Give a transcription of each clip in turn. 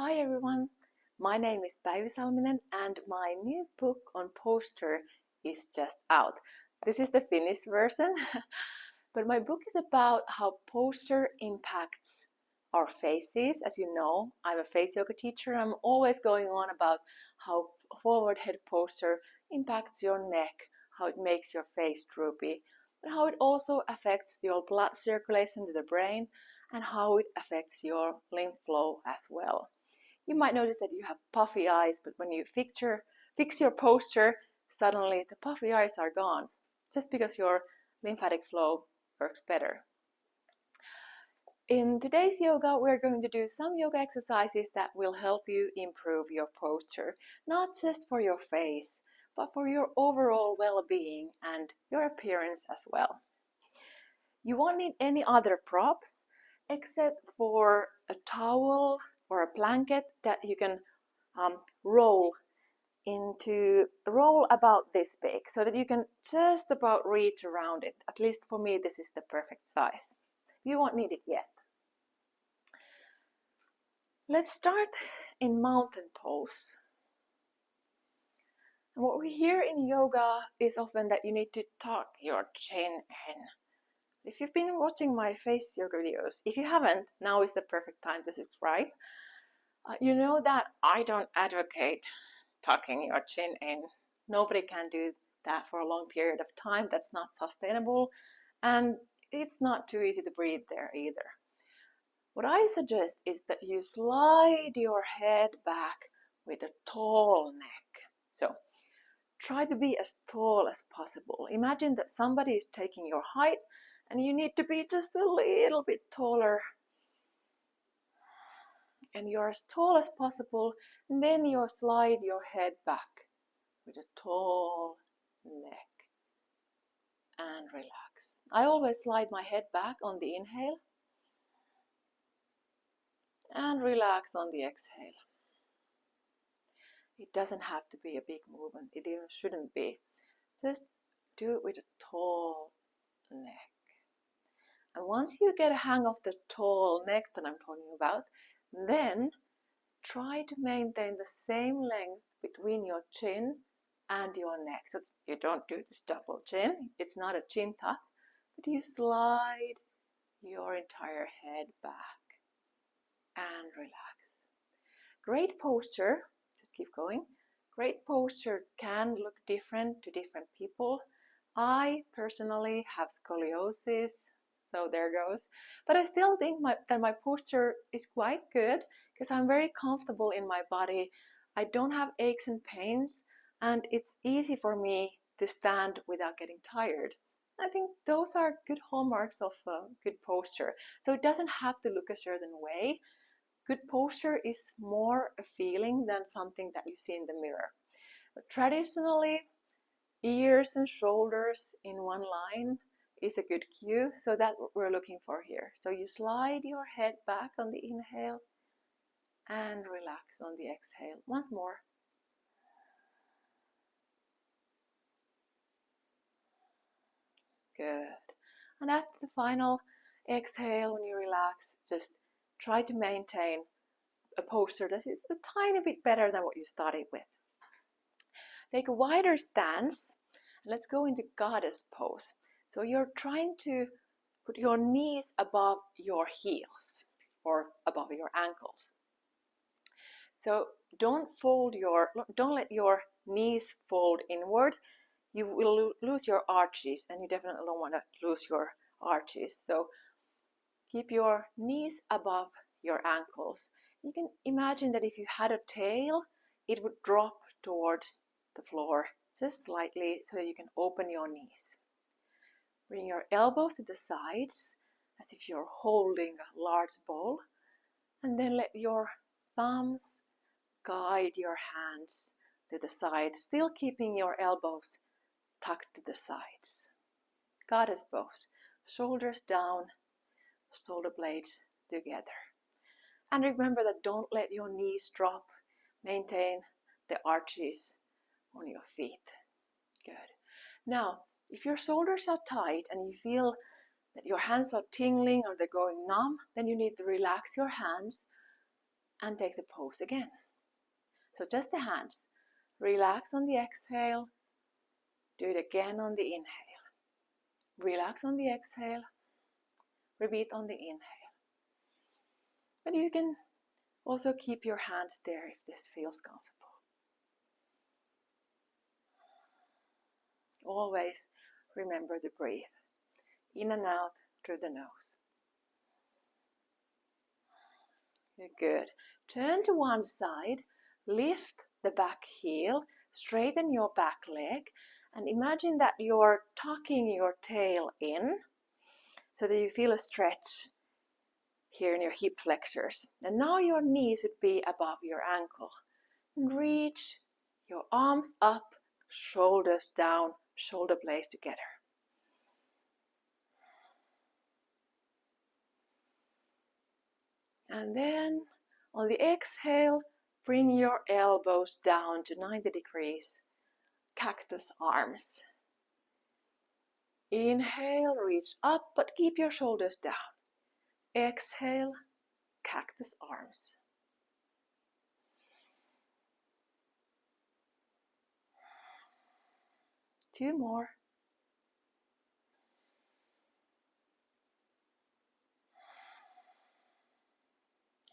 Hi everyone, my name is Päivi Salminen and my new book on posture is just out. This is the Finnish version, but my book is about how posture impacts our faces. As you know, I'm a face yoga teacher. I'm always going on about how forward head posture impacts your neck, how it makes your face droopy, but how it also affects your blood circulation to the brain and how it affects your lymph flow as well. You might notice that you have puffy eyes, but when you fix your posture, suddenly the puffy eyes are gone, just because your lymphatic flow works better. In today's yoga, we're going to do some yoga exercises that will help you improve your posture, not just for your face, but for your overall well-being and your appearance as well. You won't need any other props except for a towel or a blanket that you can roll about this big so that you can just about reach around it. At least for me, this is the perfect size. You won't need it yet. Let's start in mountain pose. And what we hear in yoga is often that you need to tuck your chin in. If you've been watching my face yoga videos, if you haven't, now is the perfect time to subscribe. You know that I don't advocate tucking your chin in. Nobody can do that for a long period of time. That's not sustainable, and it's not too easy to breathe there either. What I suggest is that you slide your head back with a tall neck. So try to be as tall as possible. Imagine that somebody is taking your height and you need to be just a little bit taller. And you're as tall as possible, and then you slide your head back with a tall neck and relax. I always slide my head back on the inhale and relax on the exhale. It doesn't have to be a big movement. It even shouldn't be. Just do it with a tall neck. And once you get a hang of the tall neck that I'm talking about, then try to maintain the same length between your chin and your neck. So you don't do this double chin. It's not a chin tuck, but you slide your entire head back and relax. Great posture, just keep going. Great posture can look different to different people. I personally have scoliosis, so there goes. But I still think that my posture is quite good because I'm very comfortable in my body. I don't have aches and pains, and it's easy for me to stand without getting tired. I think those are good hallmarks of good posture. So it doesn't have to look a certain way. Good posture is more a feeling than something that you see in the mirror. But traditionally, ears and shoulders in one line is a good cue, so that's what we're looking for here. So you slide your head back on the inhale and relax on the exhale. Once more. Good. And after the final exhale, when you relax, just try to maintain a posture that is a tiny bit better than what you started with. Take a wider stance. Let's go into goddess pose. So you're trying to put your knees above your heels or above your ankles. So don't let your knees fold inward. You will lose your arches, and you definitely don't want to lose your arches. So keep your knees above your ankles. You can imagine that if you had a tail, it would drop towards the floor just slightly so that you can open your knees. Bring your elbows to the sides as if you're holding a large bowl, and then let your thumbs guide your hands to the side, still keeping your elbows tucked to the sides. Goddess pose, shoulders down, shoulder blades together. And remember that don't let your knees drop. Maintain the arches on your feet. Good. Now, if your shoulders are tight and you feel that your hands are tingling or they're going numb, then you need to relax your hands and take the pose again. So just the hands. Relax on the exhale. Do it again on the inhale. Relax on the exhale. Repeat on the inhale. But you can also keep your hands there if this feels comfortable. Always remember to breathe in and out through the nose. Good. Turn to one side, lift the back heel, straighten your back leg, and imagine that you're tucking your tail in so that you feel a stretch here in your hip flexors. And now your knees would be above your ankle. And reach your arms up, shoulders down, shoulder blades together. And then on the exhale, bring your elbows down to 90 degrees, cactus arms. Inhale, reach up, but keep your shoulders down. Exhale, cactus arms. Two more.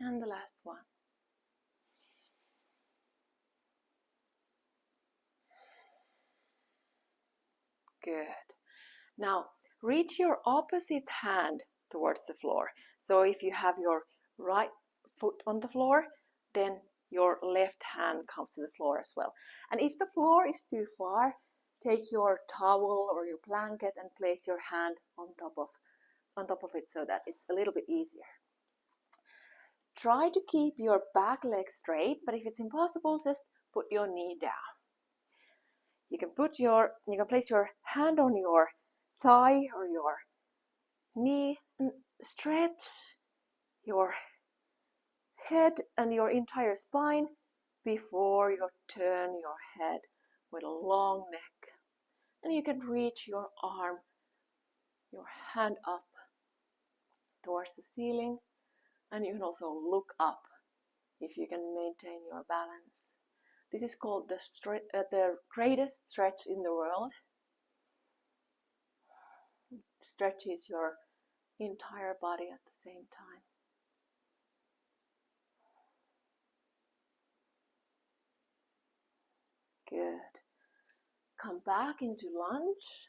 And the last one. Good. Now, reach your opposite hand towards the floor. So if you have your right foot on the floor, then your left hand comes to the floor as well. And if the floor is too far, take your towel or your blanket and place your hand on top of it so that it's a little bit easier. Try to keep your back leg straight, but if it's impossible, just put your knee down. You can place your hand on your thigh or your knee and stretch your head and your entire spine before you turn your head with a long neck. And you can reach your arm, your hand up towards the ceiling, and you can also look up if you can maintain your balance. This is called the greatest stretch in the world. It stretches your entire body at the same time. Good. Come back into lunge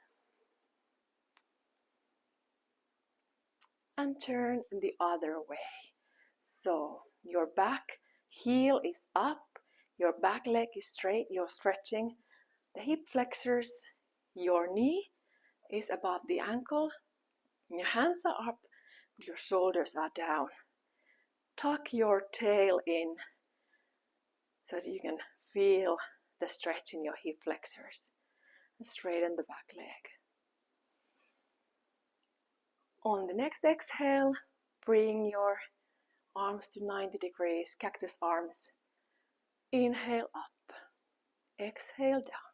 and turn the other way. So your back heel is up, your back leg is straight, you're stretching the hip flexors, your knee is above the ankle, your hands are up, your shoulders are down. Tuck your tail in so that you can feel the stretch in your hip flexors and straighten the back leg. On the next exhale, bring your arms to 90 degrees, cactus arms. Inhale up, exhale down.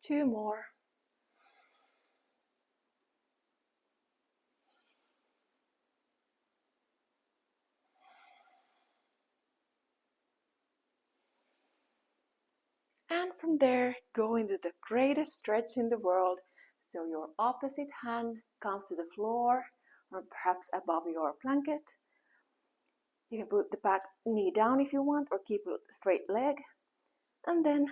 Two more. And from there, go into the greatest stretch in the world. So your opposite hand comes to the floor or perhaps above your blanket. You can put the back knee down if you want or keep a straight leg. And then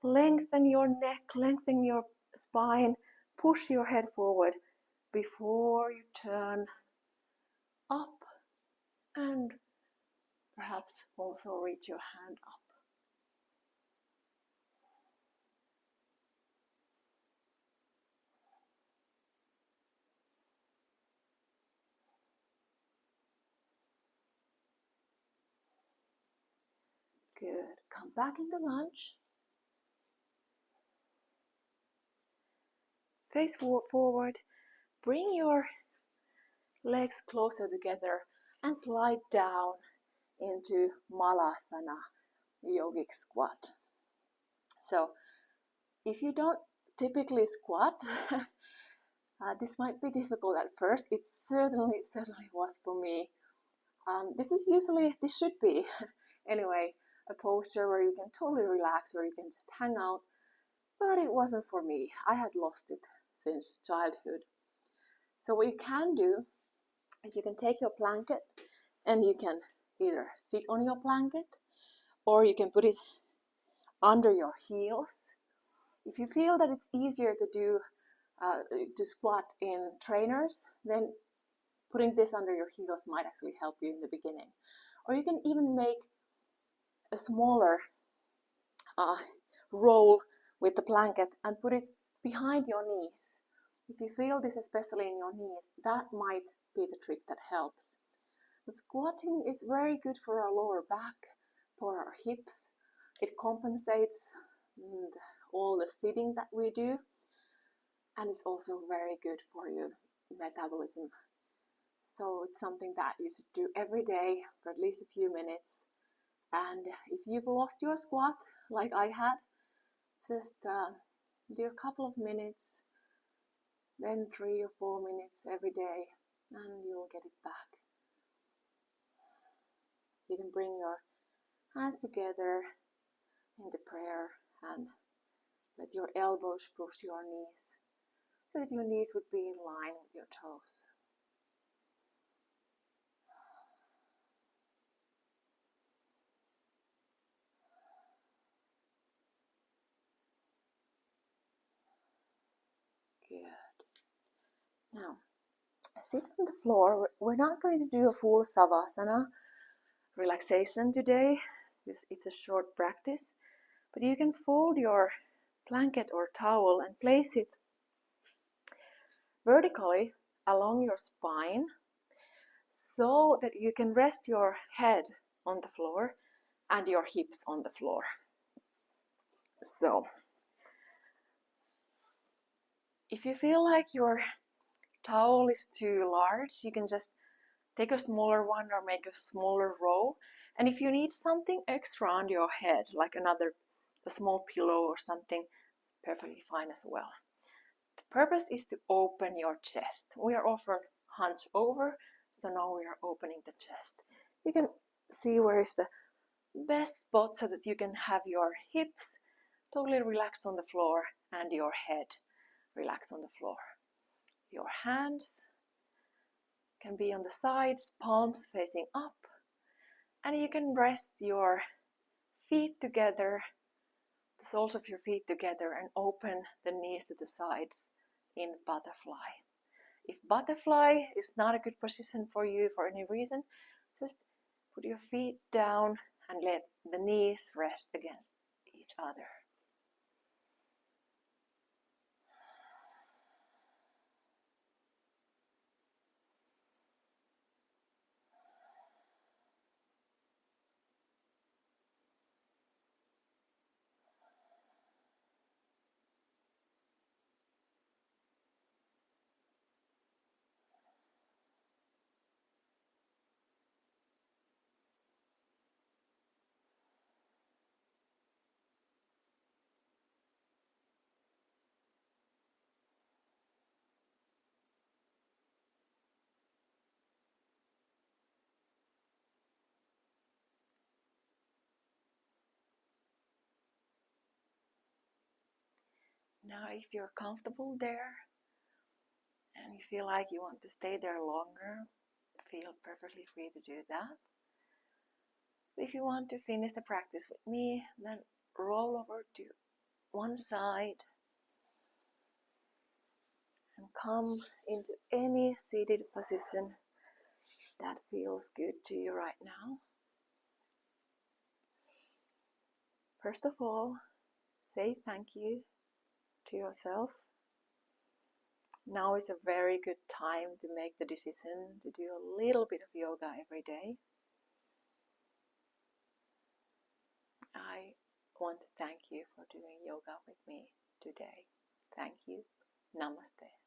lengthen your neck, lengthen your spine, push your head forward before you turn up and perhaps also reach your hand up. Good. Come back into lunge. Face forward. Bring your legs closer together and slide down into Malasana, yogic squat. So if you don't typically squat, this might be difficult at first. It certainly was for me. This should be anyway, a posture where you can totally relax, where you can just hang out, but it wasn't for me. I had lost it since childhood. So what you can do is you can take your blanket and you can either sit on your blanket or you can put it under your heels. If you feel that it's easier to do to squat in trainers, then putting this under your heels might actually help you in the beginning. Or you can even make a smaller roll with the blanket and put it behind your knees. If you feel this especially in your knees, that might be the trick that helps. The squatting is very good for our lower back, for our hips. It compensates all the sitting that we do, and it's also very good for your metabolism. So it's something that you should do every day for at least a few minutes. And if you've lost your squat, like I had, just do a couple of minutes, then 3 or 4 minutes every day, and you'll get it back. You can bring your hands together into prayer and let your elbows push your knees so that your knees would be in line with your toes. Good. Now, sit on the floor. We're not going to do a full savasana relaxation today. It's a short practice, but you can fold your blanket or towel and place it vertically along your spine so that you can rest your head on the floor and your hips on the floor. So if you feel like your towel is too large, you can just take a smaller one or make a smaller roll. And if you need something extra on your head, like a small pillow or something, it's perfectly fine as well. The purpose is to open your chest. We are often hunched over, so now we are opening the chest. You can see where is the best spot so that you can have your hips totally relaxed on the floor and your head relaxed on the floor. Your hands can be on the sides, palms facing up, and you can rest your feet together, the soles of your feet together, and open the knees to the sides in butterfly. If butterfly is not a good position for you for any reason, just put your feet down and let the knees rest against each other. Now, if you're comfortable there and you feel like you want to stay there longer, feel perfectly free to do that. If you want to finish the practice with me, then roll over to one side and come into any seated position that feels good to you right now. First of all, say thank you to yourself. Now is a very good time to make the decision to do a little bit of yoga every day. I want to thank you for doing yoga with me today. Thank you. Namaste.